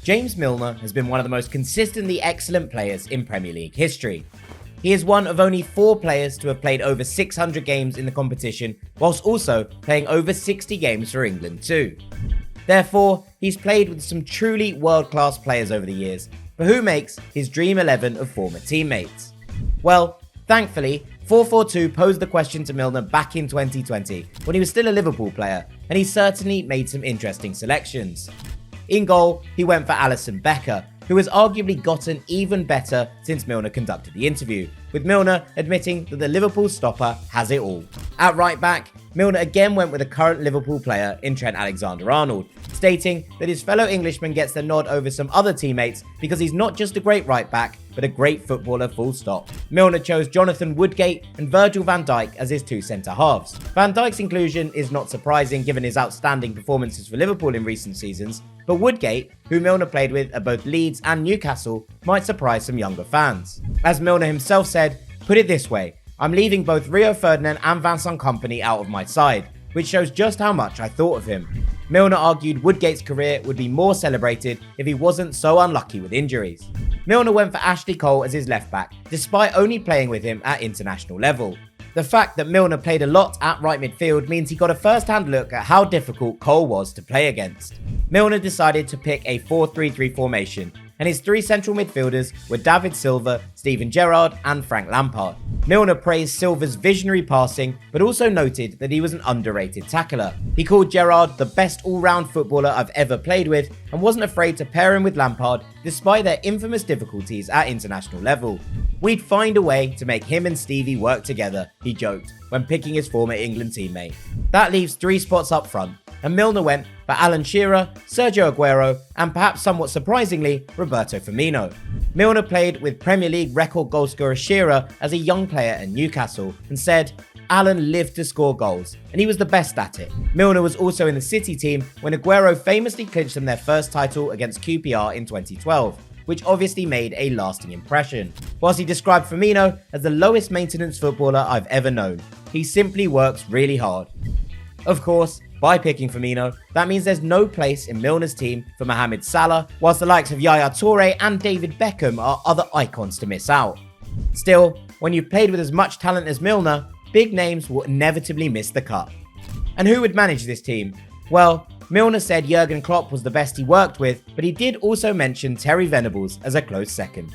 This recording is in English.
James Milner has been one of the most consistently excellent players in Premier League history. He is one of only 4 players to have played over 600 games in the competition, whilst also playing over 60 games for England too. Therefore, he's played with some truly world-class players over the years, but who makes his dream 11 of former teammates? Well, thankfully, 442 posed the question to Milner back in 2020 when he was still a Liverpool player, and he certainly made some interesting selections. In goal, he went for Alisson Becker, who has arguably gotten even better since Milner conducted the interview, with Milner admitting that the Liverpool stopper has it all. At right back, Milner again went with a current Liverpool player in Trent Alexander-Arnold, stating that his fellow Englishman gets the nod over some other teammates because he's not just a great right back, but a great footballer full stop. Milner chose Jonathan Woodgate and Virgil van Dijk as his 2 centre-halves. Van Dijk's inclusion is not surprising given his outstanding performances for Liverpool in recent seasons, but Woodgate, who Milner played with at both Leeds and Newcastle, might surprise some younger fans. As Milner himself said, "Put it this way, I'm leaving both Rio Ferdinand and Vincent Kompany out of my side, which shows just how much I thought of him." Milner argued Woodgate's career would be more celebrated if he wasn't so unlucky with injuries. Milner went for Ashley Cole as his left back, despite only playing with him at international level. The fact that Milner played a lot at right midfield means he got a first-hand look at how difficult Cole was to play against. Milner decided to pick a 4-3-3 formation, and his 3 central midfielders were David Silva, Steven Gerrard and Frank Lampard. Milner praised Silva's visionary passing, but also noted that he was an underrated tackler. He called Gerrard the best all-round footballer I've ever played with, and wasn't afraid to pair him with Lampard despite their infamous difficulties at international level. "We'd find a way to make him and Stevie work together," he joked when picking his former England teammate. That leaves 3 spots up front, and Milner went for Alan Shearer, Sergio Aguero, and perhaps somewhat surprisingly, Roberto Firmino. Milner played with Premier League record goalscorer Shearer as a young player at Newcastle, and said, "Alan lived to score goals, and he was the best at it." Milner was also in the City team when Aguero famously clinched them their first title against QPR in 2012, which obviously made a lasting impression. Whilst he described Firmino as the lowest maintenance footballer I've ever known. He simply works really hard. Of course, by picking Firmino, that means there's no place in Milner's team for Mohamed Salah, whilst the likes of Yaya Toure and David Beckham are other icons to miss out. Still, when you've played with as much talent as Milner, big names will inevitably miss the cut. And who would manage this team? Well, Milner said Jurgen Klopp was the best he worked with, but he did also mention Terry Venables as a close second.